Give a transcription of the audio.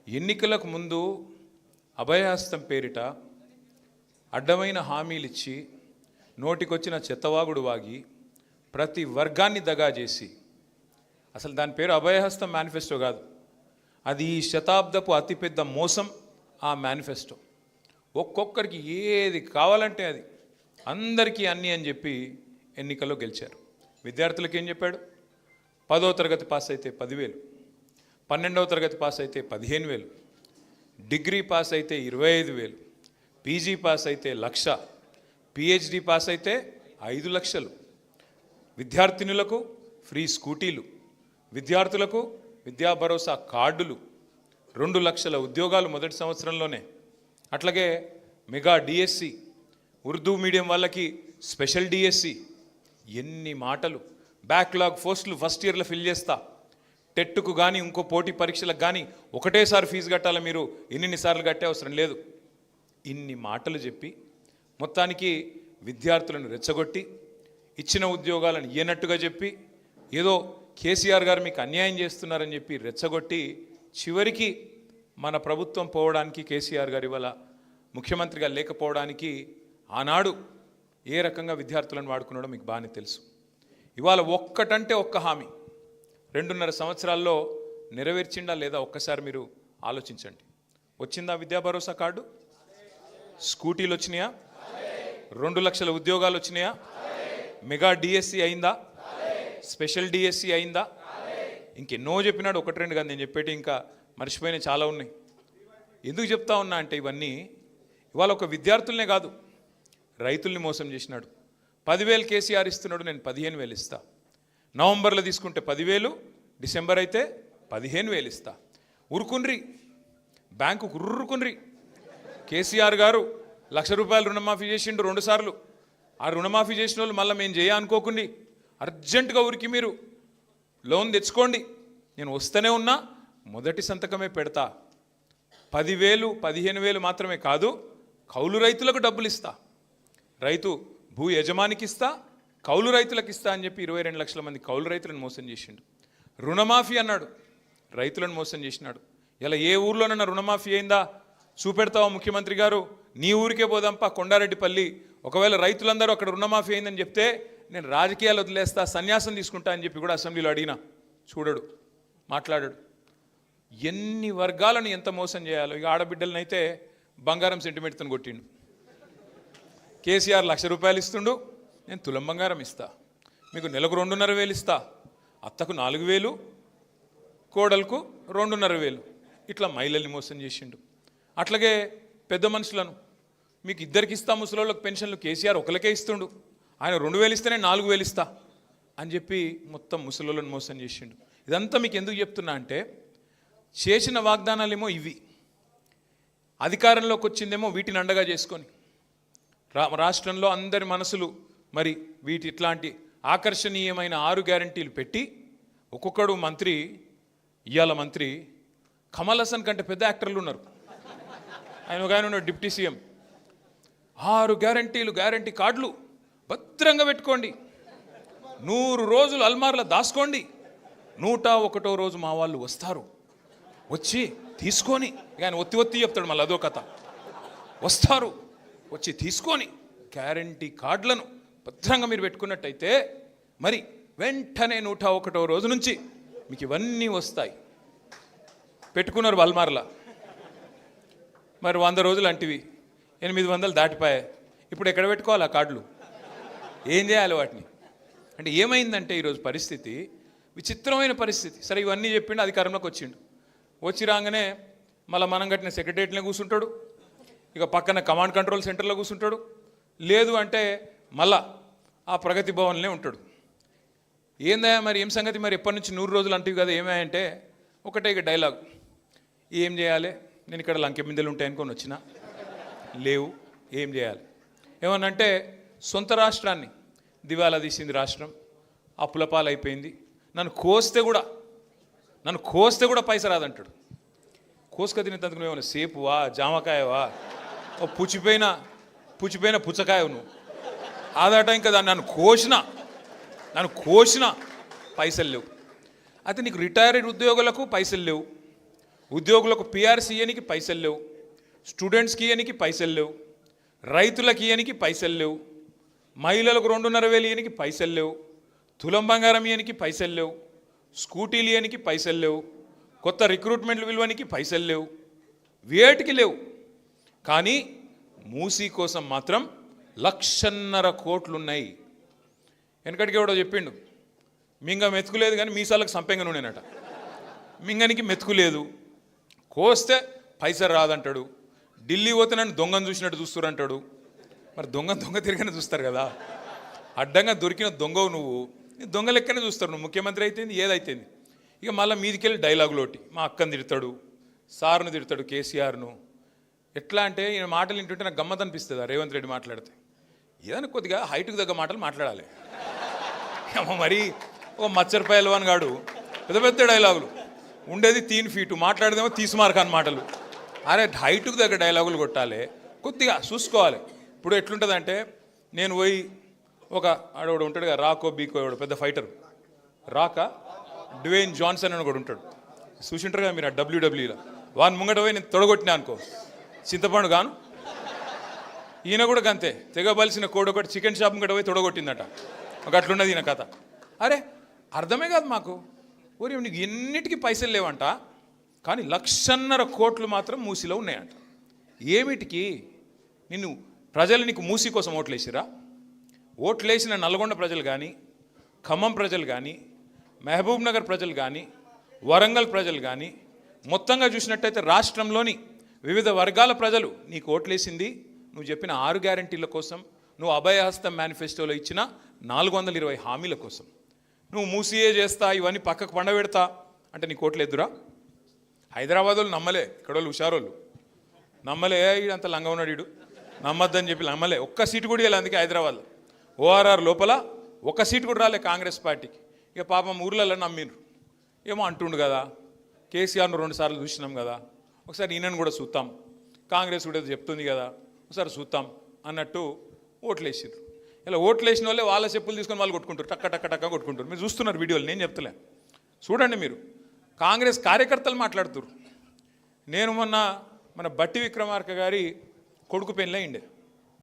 ఎన్నికలకు ముందు అభయహస్తం పేరిట అడ్డమైన హామీలిచ్చి నోటికొచ్చిన చెత్తవాగుడు వాగి ప్రతి వర్గాన్ని దగా చేసి, అసలు దాని పేరు అభయహస్తం మేనిఫెస్టో కాదు, అది ఈ శతాబ్దపు అతిపెద్ద మోసం. ఆ మేనిఫెస్టో ఒక్కొక్కరికి ఏది కావాలంటే అది, అందరికీ అన్నీ అని చెప్పి ఎన్నికల్లో గెలిచారు. విద్యార్థులకు ఏం చెప్పాడు? 10వ తరగతి పాస్ అయితే 10,000, 12వ తరగతి పాస్ అయితే 15,000, డిగ్రీ పాస్ అయితే 25,000, పీజీ పాస్ అయితే 1,00,000, పిహెచ్డి పాస్ అయితే 5 లక్షలు. విద్యార్థినులకు ఫ్రీ స్కూటీలు, విద్యార్థులకు విద్యా భరోసా కార్డులు, 2 లక్షల ఉద్యోగాలు మొదటి సంవత్సరంలోనే. అట్లాగే మెగా డిఎస్సి, ఉర్దూ మీడియం వాళ్ళకి స్పెషల్ డిఎస్సి. ఎన్ని మాటలు! బ్యాక్లాగ్ పోస్టులు ఫస్ట్ ఇయర్లో ఫిల్ చేస్తా, టెట్కు కానీ ఇంకో పోటీ పరీక్షలకు కానీ ఒకటేసారి ఫీజు కట్టాలి, మీరు ఎన్నిసార్లు కట్టే అవసరం లేదు. ఇన్ని మాటలు చెప్పి మొత్తానికి విద్యార్థులను రెచ్చగొట్టి, ఇచ్చిన ఉద్యోగాలను ఇయ్యనట్టుగా చెప్పి, ఏదో కేసీఆర్ గారు మీకు అన్యాయం చేస్తున్నారని చెప్పి రెచ్చగొట్టి, చివరికి మన ప్రభుత్వం పోవడానికి, కేసీఆర్ గారి వల్ల ముఖ్యమంత్రిగా లేకపోవడానికి ఆనాడు ఏ రకంగా విద్యార్థులను వాడుకున్నాడో మీకు బాగానే తెలుసు. ఇవాళ ఒక్కటంటే ఒక్క హామీ 2.5 సంవత్సరాల్లో నెరవేర్చిండా లేదా ఒక్కసారి మీరు ఆలోచించండి. వచ్చిందా విద్యా భరోసా కార్డు? స్కూటీలు వచ్చినాయా? 2 లక్షల ఉద్యోగాలు వచ్చినాయా? మెగా డిఎస్సి అయిందా? స్పెషల్ డిఎస్సి అయిందా? ఇంకెన్నో చెప్పినాడు, 1-2 కాదు నేను చెప్పేటి, ఇంకా మర్చిపోయిన చాలా ఉన్నాయి. ఎందుకు చెప్తా ఉన్నా అంటే ఇవన్నీ ఇవాళ ఒక విద్యార్థులనే కాదు, రైతుల్ని మోసం చేసినాడు. 10,000 కేసీఆర్ ఇస్తున్నాడు, నేను 15,000 ఇస్తా. నవంబర్లో తీసుకుంటే 10,000, డిసెంబర్ అయితే 15,000 ఇస్తా. ఉరుకున్రి, బ్యాంకు ఉర్రుకున్రి. కేసీఆర్ గారు 1,00,000 రూపాయలు రుణమాఫీ చేసిండు 2 సార్లు. ఆ రుణమాఫీ చేసిన వాళ్ళు మళ్ళీ మేము అనుకోకుండా అర్జెంటుగా ఊరికి మీరు లోన్ తెచ్చుకోండి, నేను వస్తూనే ఉన్నా, మొదటి సంతకమే పెడతా. 10,000, 15,000 మాత్రమే కాదు, కౌలు రైతులకు డబ్బులు ఇస్తా, రైతు భూ యజమానికి ఇస్తా, కౌలు రైతులకు ఇస్తా అని చెప్పి 22 లక్షల మంది కౌలు రైతులను మోసం చేసిండు. రుణమాఫీ అన్నాడు, రైతులను మోసం చేసినాడు. ఇలా ఏ ఊర్లోనన్నా రుణమాఫీ అయిందా చూపెడతావా ముఖ్యమంత్రి గారు? నీ ఊరికే పోదాంపా, కొండారెడ్డిపల్లి. ఒకవేళ రైతులందరూ అక్కడ రుణమాఫీ అయిందని చెప్తే నేను రాజకీయాలు వదిలేస్తా, సన్యాసం తీసుకుంటా అని చెప్పి కూడా అసెంబ్లీలో అడిగినా. చూడడు, మాట్లాడాడు. ఎన్ని వర్గాలను ఎంత మోసం చేయాలో. ఇక ఆడబిడ్డలను అయితే బంగారం సెంటిమెంట్తో కొట్టిండు. కేసీఆర్ 1,00,000 రూపాయలు ఇస్తుండు, నేను తులం బంగారం ఇస్తా, మీకు నెలకు 2,500 ఇస్తా, అత్తకు 4,000, కోడలకు 2,500. ఇట్లా మహిళల్ని మోసం చేసిండు. అట్లాగే పెద్ద మనుషులను మీకు 2కి ఇస్తా, ముసలోళ్ళకి పెన్షన్లు కేసీఆర్ ఒకరికే ఇస్తుండు, ఆయన 2,000 ఇస్తేనే 4,000 ఇస్తా అని చెప్పి మొత్తం ముసలోళ్ళని మోసం చేసిండు. ఇదంతా మీకు ఎందుకు చెప్తున్నా అంటే, చేసిన వాగ్దానాలేమో ఇవి, అధికారంలోకి వచ్చిందేమో వీటిని అండగా చేసుకొని రాష్ట్రంలో అందరి మనసులు మరి వీటి ఇట్లాంటి ఆకర్షణీయమైన 6 గ్యారంటీలు పెట్టి, ఒక్కొక్కడు మంత్రి, ఇవాళ మంత్రి కమల్ హాసన్ కంటే పెద్ద యాక్టర్లు ఉన్నారు. ఆయన ఒక ఆయన ఉన్నాడు డిప్యూటీ సీఎం. 6 గ్యారంటీలు, గ్యారంటీ కార్డులు భద్రంగా పెట్టుకోండి, 100 రోజులు అల్మార్లో దాసుకోండి, 101వ రోజు మా వాళ్ళు వస్తారు, వచ్చి తీసుకొని, ఆయన ఒత్తి చెప్తాడు మళ్ళీ అదో కథ, వస్తారు వచ్చి తీసుకొని గ్యారంటీ కార్డులను భద్రంగా మీరు పెట్టుకున్నట్టయితే మరి వెంటనే 101వ రోజు నుంచి మీకు ఇవన్నీ వస్తాయి. పెట్టుకున్నారు అల్మార్లా. మరి 100 రోజులు అంటివి 800 దాటిపోయాయి. ఇప్పుడు ఎక్కడ పెట్టుకోవాలి ఆ కార్డులు? ఏం చేయాలి వాటిని? అంటే ఏమైందంటే ఈరోజు పరిస్థితి విచిత్రమైన పరిస్థితి. సరే ఇవన్నీ చెప్పిండు, అధికారంలోకి వచ్చిండు. వచ్చి రాగానే మళ్ళీ మనం కట్టిన సెక్రటరియట్నే కూర్చుంటాడు, ఇక పక్కన కమాండ్ కంట్రోల్ సెంటర్లో కూర్చుంటాడు, లేదు అంటే మళ్ళా ఆ ప్రగతి భవన్లే ఉంటాడు. ఏందా మరి ఏం సంగతి, మరి ఎప్పటి నుంచి 100 రోజులు అంటివి కదా, ఏమాయంటే ఒకటే ఇక డైలాగ్, ఏం చేయాలి, నేను ఇక్కడ లంకె బిందెలు ఉంటాయనుకొని వచ్చినా, లేవు, ఏం చేయాలి? ఏమనంటే సొంత రాష్ట్రాన్ని దివాలా తీసింది రాష్ట్రం, అప్పుల పాలైపోయింది, నన్ను కోస్తే కూడా పైస రాదంటాడు. కోసుక తినేందుకు నువ్వేమన్నా సేపువా, జామకాయవా, ఓ పుచ్చిపోయిన పుచ్చకాయ నువ్వు ఆదాట, ఇంకా దాన్ని నన్ను కోసిన పైసలు లేవు. అయితే నీకు రిటైర్డ్ ఉద్యోగులకు పైసలు లేవు, ఉద్యోగులకు పిఆర్సీ ఇయ్యనికి పైసలు లేవు, స్టూడెంట్స్కి ఇయ్యనికి పైసలు లేవు, రైతులకు ఇయ్యనికి పైసలు లేవు, మహిళలకు 2,500 ఇయ్యనికి పైసలు లేవు, తులం బంగారం ఇయ్యనికి పైసలు లేవు, స్కూటీలు ఇయ్యనికి పైసలు లేవు, కొత్త రిక్రూట్మెంట్లు విలువనికి పైసలు లేవు, వేటికి లేవు. కానీ మూసీ కోసం మాత్రం 1,50,000 కోట్లు ఉన్నాయి. వెనకటికి ఎవడో చెప్పిండు, మింగ మెతుకులేదు కానీ మీసాలకు సంపెంగ నూనెనట. మింగనికి మెతుకులేదు, కోస్తే పైసలు రాదంటాడు. ఢిల్లీ పోతే నన్ను దొంగను చూసినట్టు చూస్తారు అంటాడు. మరి దొంగ తిరిగిన చూస్తారు కదా. అడ్డంగా దొరికిన దొంగవు నువ్వు, దొంగ లెక్కనే చూస్తారు. నువ్వు ముఖ్యమంత్రి అయితేంది ఏదైతేంది. ఇక మళ్ళీ మీదికెళ్ళి డైలాగులు ఒకటి, మా అక్కని తిడతాడు, సార్ను తిడతాడు, కేసీఆర్ను. ఎట్లా అంటే ఈయన మాటలు వింటుంటే నాకు గమ్మత్ అనిపిస్తుంది. రేవంత్ రెడ్డి మాట్లాడితే ఏదైనా కొద్దిగా హైట్కు తగ్గ మాటలు మాట్లాడాలి. మరి ఓ మచ్చర్ పైల్వాన్ గాడు పెద్ద పెద్ద డైలాగులు, ఉండేది 3 ఫీటు, మాట్లాడేదేమో 30 మార్కాన్ మాటలు. అరే హైట్కు తగ్గ డైలాగులు కొట్టాలి, కొద్దిగా చూసుకోవాలి. ఇప్పుడు ఎట్లుంటుందంటే, నేను పోయి ఒక ఆడవాడు ఉంటాడు కదా, రాకో బీకో ఎవడు పెద్ద ఫైటర్, డ్వేన్ జాన్సన్ అని కూడా ఉంటాడు, చూసింటారు కదా మీరు ఆ WWEలో. వాని ముంగట పోయి నేను తొడగొట్టినా అనుకో, చింతపండు గాను. ఈయన కూడా అంతే, తెగబలిసిన కోడి ఒకటి చికెన్ షాప్ ముంగట పోయి తొడగొట్టిందట. ఒక అట్లున్నది ఈయన కథ. అరే అర్థమే కాదు మాకు. ఊరి నీకు ఎన్నిటికీ పైసలు లేవంట, కానీ 1,50,000 కోట్లు మాత్రం మూసీలో ఉన్నాయంట. ఏమిటికి? ప్రజలు నీకు మూసీ కోసం ఓట్లేసిరా? ఓట్లేసిన నల్గొండ ప్రజలు కానీ, ఖమ్మం ప్రజలు కానీ, మహబూబ్ నగర్ ప్రజలు కానీ, వరంగల్ ప్రజలు కానీ, మొత్తంగా చూసినట్టయితే రాష్ట్రంలోని వివిధ వర్గాల ప్రజలు నీకు ఓట్లేసింది నువ్వు చెప్పిన 6 గ్యారంటీల కోసం, నువ్వు అభయహస్తం మేనిఫెస్టోలో ఇచ్చిన 420 హామీల కోసం. నువ్వు మూసీయే చేస్తా, ఇవన్నీ పక్కకు పండబెడతా అంటే నీకు ఓట్లేదురా? హైదరాబాద్ వాళ్ళు నమ్మలే, ఇక్కడ వాళ్ళు హుషారోళ్ళు నమ్మలే. ఈడంత లంగా ఉన్నాడు, ఈడు నమ్మద్దని చెప్పి నమ్మలే. ఒక్క సీటు కూడా వెళ్ళి. అందుకే హైదరాబాద్లో ORR లోపల ఒక్క సీటు కూడా రాలే కాంగ్రెస్ పార్టీకి. ఇక పాపం ఊర్లలో నమ్మిండ్రు. ఏమో అంటుండు కదా, కేసీఆర్ను 2 సార్లు చూసినాం కదా, ఒకసారి ఈయనను కూడా చూద్దాం, కాంగ్రెస్ కూడా చెప్తుంది కదా, ఒకసారి చూద్దాం అన్నట్టు ఓట్లేసారు. ఇలా ఓట్లేసిన వాళ్ళే వాళ్ళ చెప్పులు తీసుకొని వాళ్ళు కొట్టుకుంటారు, టక్క కొట్టుకుంటారు. మీరు చూస్తున్నారు వీడియోలు, నేను చెప్తలే, చూడండి మీరు. కాంగ్రెస్ కార్యకర్తలు మాట్లాడుతున్నారు. నేను మన బట్టి విక్రమార్క గారి కొడుకు పెళ్ళి అయిండే,